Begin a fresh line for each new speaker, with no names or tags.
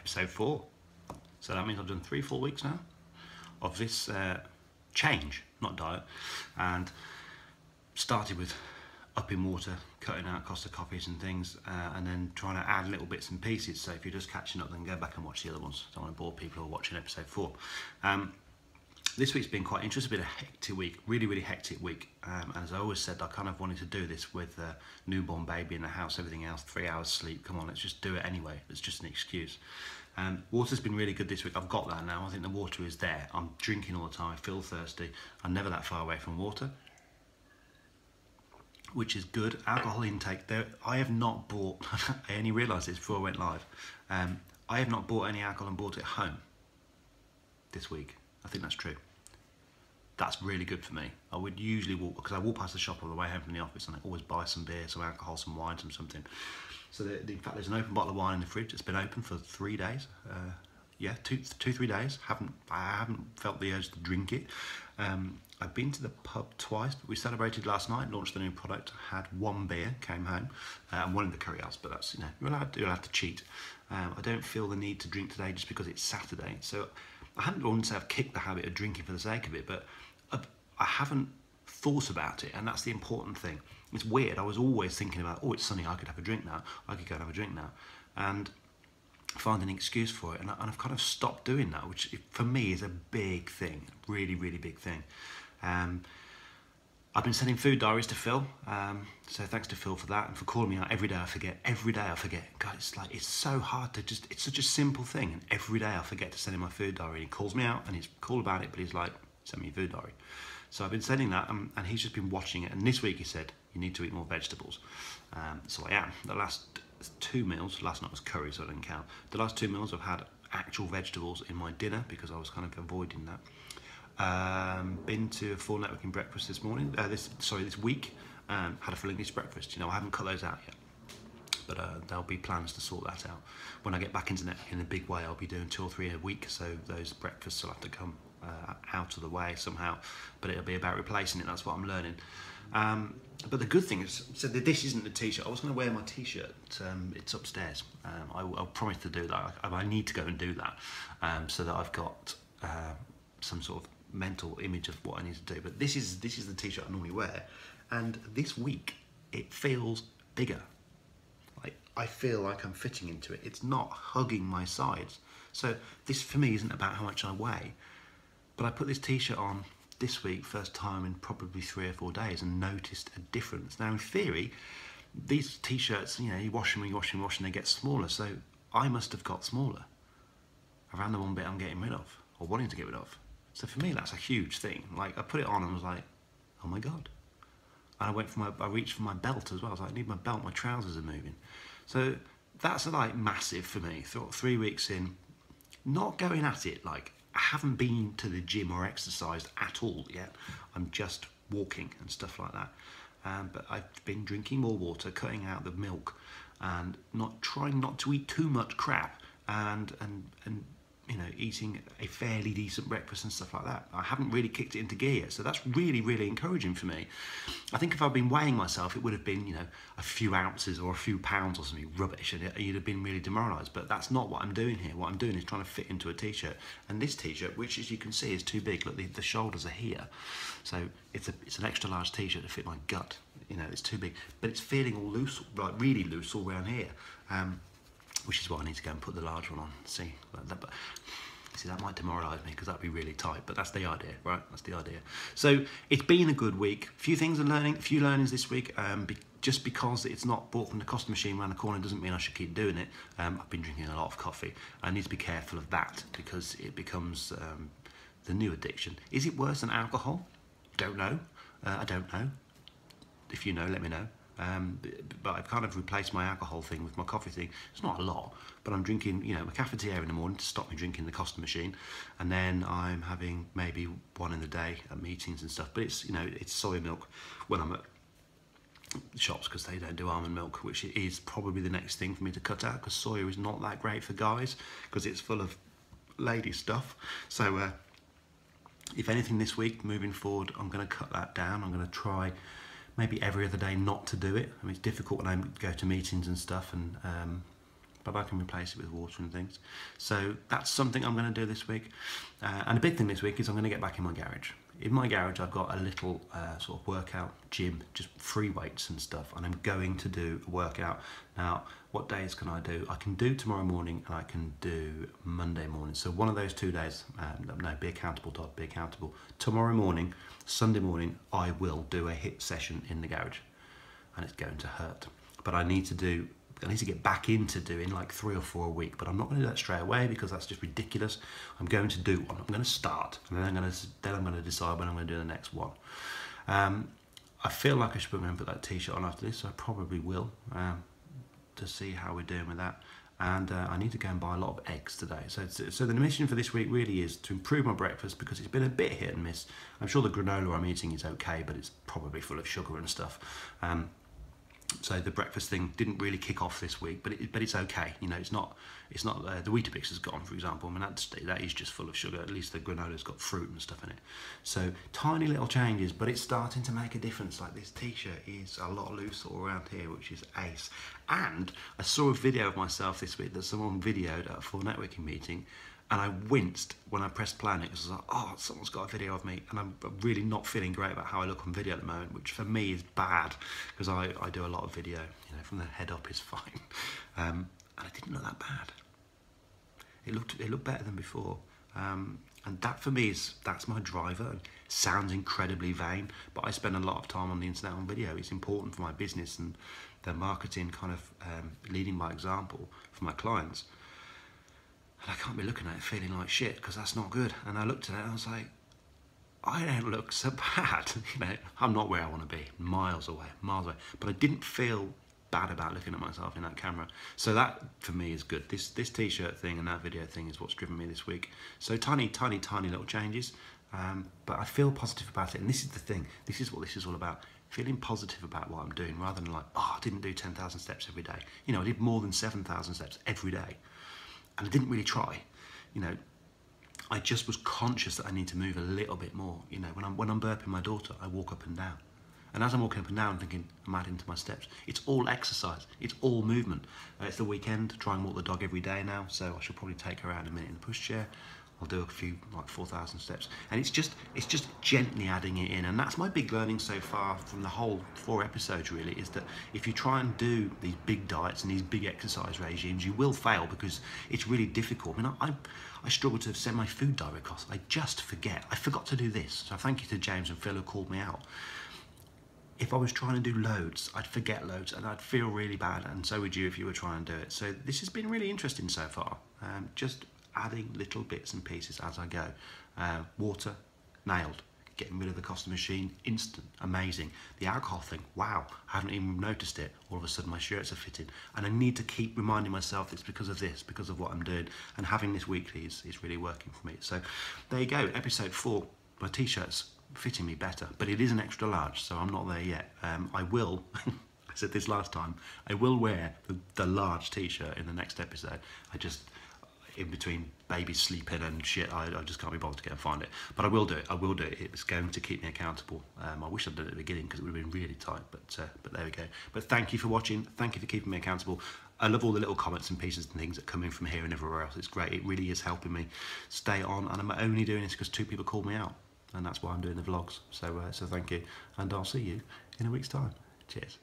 episode 4. So that means I've done 3 full weeks now of this change, not diet, and started with upping water, cutting out Costa coffees and things, and then trying to add little bits and pieces. So if you're just catching up, then go back and watch the other ones. Don't want to bore people who are watching episode 4. This week's been quite interesting. It's been a hectic week, really hectic week. And as I always said, I kind of wanted to do this with a newborn baby in the house, everything else, 3 hours sleep. Come on, let's just do it anyway. It's just an excuse. Water's been really good this week. I've got that now. I think the water is there. I'm drinking all the time. I feel thirsty. I'm never that far away from water, which is good. Alcohol intake, there, I have not bought, I only realised this before I went live, I have not bought any alcohol and bought it home this week. I think that's true. That's really good for me. I would usually walk, because I walk past the shop on the way home from the office, and I always buy some beer, some alcohol, some wine, something. So in fact, there's an open bottle of wine in the fridge. It's been open for 3 days. Yeah, 3 days. I haven't felt the urge to drink it. I've been to the pub twice, but we celebrated last night, launched the new product, had 1 beer, came home, and 1 in the curry house, but that's, you know, you're allowed to cheat. I don't feel the need to drink today just because it's Saturday. So I wouldn't say I've kicked the habit of drinking for the sake of it, but I haven't thought about it, and that's the important thing. It's weird, I was always thinking about, oh, it's sunny, I could have a drink now, I could go and have a drink now, and find an excuse for it, and I've kind of stopped doing that, which for me is a big thing, really big thing. I've been sending food diaries to Phil, so thanks to Phil for that, and for calling me out. Every day I forget. God, it's so hard to just, it's such a simple thing, and every day I forget to send him my food diary. He calls me out and he's cool about it, but he's like, send me your food diary. So I've been sending that, and he's just been watching it, and this week he said, you need to eat more vegetables. So I am. The last 2 meals, last night was curry, so I didn't count. The last 2 meals I've had actual vegetables in my dinner, because I was kind of avoiding that. Been to a full networking breakfast this morning, this week, had a full English breakfast. You know, I haven't cut those out yet, but there'll be plans to sort that out. When I get back into networking in a big way, I'll be doing 2 or 3 a week, so those breakfasts will have to come out of the way somehow, but it'll be about replacing it. That's what I'm learning. But the good thing is, so this isn't the t-shirt. I was going to wear my t-shirt. It's upstairs. I promised to do that. I need to go and do that, so that I've got some sort of mental image of what I need to do. But this is the t-shirt I normally wear, and this week it feels bigger. Like, I feel like I'm fitting into it. It's not hugging my sides. So this for me isn't about how much I weigh, but I put this t-shirt on this week, first time in probably 3 or 4 days, and noticed a difference. Now in theory, these t-shirts, you know, you wash them, they get smaller, so I must have got smaller around the 1 bit I'm getting rid of, or wanting to get rid of. So for me, that's a huge thing. Like, I put it on and was like, oh my God. And I reached for my belt as well. I was like, I need my belt, my trousers are moving. So that's like massive for me. 3 weeks in, not going at it, like, I haven't been to the gym or exercised at all yet. I'm just walking and stuff like that. But I've been drinking more water, cutting out the milk, and trying not to eat too much crap, and you know, eating a fairly decent breakfast and stuff like that. I haven't really kicked it into gear yet, so that's really encouraging for me. I think if I'd been weighing myself, it would have been, you know, a few ounces or a few pounds or something rubbish, and you'd have been really demoralised. But that's not what I'm doing here. What I'm doing is trying to fit into a t-shirt, and this t-shirt, which as you can see is too big. Look, the shoulders are here, so it's an extra large t-shirt to fit my gut. You know, it's too big, but it's feeling all loose, like really loose all around here. Which is why I need to go and put the large one on. See, that might demoralise me, because that'd be really tight, but that's the idea, right? That's the idea. So it's been a good week. A few learnings this week. Just because it's not bought from the Costa machine around the corner doesn't mean I should keep doing it. I've been drinking a lot of coffee. I need to be careful of that, because it becomes the new addiction. Is it worse than alcohol? Don't know. I don't know. If you know, let me know. But I've kind of replaced my alcohol thing with my coffee thing. It's not a lot, but I'm drinking, you know, a cafetiere in the morning to stop me drinking the Costa machine, and then I'm having maybe 1 in the day at meetings and stuff. But it's, you know, it's soy milk when I'm at shops, because they don't do almond milk, which is probably the next thing for me to cut out, because soya is not that great for guys, because it's full of lady stuff. So if anything this week, moving forward, I'm going to cut that down. I'm going to try maybe every other day not to do it. I mean, it's difficult when I go to meetings and stuff, and but I can replace it with water and things. So that's something I'm going to do this week. And a big thing this week is I'm going to get back in my garage. In my garage, I've got a little sort of workout gym, just free weights and stuff, and I'm going to do a workout. Now, what days can I do? I can do tomorrow morning and I can do Monday morning. So one of those 2 days, no, be accountable, Todd, be accountable. Tomorrow morning, Sunday morning, I will do a HIIT session in the garage, and it's going to hurt. But I need to get back into doing like 3 or 4 a week, but I'm not going to do that straight away because that's just ridiculous. I'm going to do one. I'm going to start, and then I'm going to decide when I'm going to do the next one. I feel like I should remember that t-shirt on after this, so I probably will, to see how we're doing with that. And I need to go and buy a lot of eggs today. So the mission for this week really is to improve my breakfast, because it's been a bit hit and miss. I'm sure the granola I'm eating is okay, but it's probably full of sugar and stuff. So the breakfast thing didn't really kick off this week, but it's okay. You know, it's not the Weetabix has gone, for example. I mean, that is just full of sugar. At least the granola's got fruit and stuff in it. So tiny little changes, but it's starting to make a difference. Like this t-shirt is a lot looser all around here, which is ace. And I saw a video of myself this week that someone videoed at a full networking meeting, and I winced when I pressed play on it, because I was like, oh, someone's got a video of me, and I'm really not feeling great about how I look on video at the moment, which for me is bad, because I do a lot of video, you know, from the head up is fine. And it didn't look that bad. It looked better than before. And that for me that's my driver. It sounds incredibly vain, but I spend a lot of time on the internet on video. It's important for my business and the marketing, kind of leading by example for my clients. And I can't be looking at it feeling like shit, because that's not good. And I looked at it and I was like, I don't look so bad. You know, I'm not where I want to be, miles away. But I didn't feel bad about looking at myself in that camera. So that for me is good. This t-shirt thing and that video thing is what's driven me this week. So tiny little changes, but I feel positive about it. And this is the thing. This is what this is all about. Feeling positive about what I'm doing, rather than like, oh, I didn't do 10,000 steps every day. You know, I did more than 7,000 steps every day. And I didn't really try, you know. I just was conscious that I need to move a little bit more. You know, when I'm burping my daughter, I walk up and down. And as I'm walking up and down, I'm thinking, I'm adding to my steps. It's all exercise. It's all movement. It's the weekend, try and walk the dog every day now, so I should probably take her out in a minute in the pushchair. I'll do a few, like 4,000 steps. And it's just gently adding it in. And that's my big learning so far from the whole 4 episodes, really, is that if you try and do these big diets and these big exercise regimes, you will fail, because it's really difficult. I mean, I struggle to send my food diary across. I just forget. I forgot to do this. So thank you to James and Phil who called me out. If I was trying to do loads, I'd forget loads and I'd feel really bad, and so would you if you were trying to do it. So this has been really interesting so far. Just adding little bits and pieces as I go. Water, nailed. Getting rid of the coffee machine, instant, amazing. The alcohol thing, wow, I haven't even noticed it. All of a sudden my shirts are fitting. And I need to keep reminding myself it's because of this, because of what I'm doing. And having this weekly is really working for me. So there you go, episode 4. My t-shirt's fitting me better, but it is an extra large, so I'm not there yet. I will, I said this last time, I will wear the large t-shirt in the next episode. In between babies sleeping and shit, I just can't be bothered to go and find it. But I will do it. It's going to keep me accountable. I wish I'd done it at the beginning, because it would have been really tight, but there we go. But thank you for watching. Thank you for keeping me accountable. I love all the little comments and pieces and things that come in from here and everywhere else. It's great. It really is helping me stay on, and I'm only doing this because 2 people called me out, and that's why I'm doing the vlogs. So thank you, and I'll see you in a week's time. Cheers.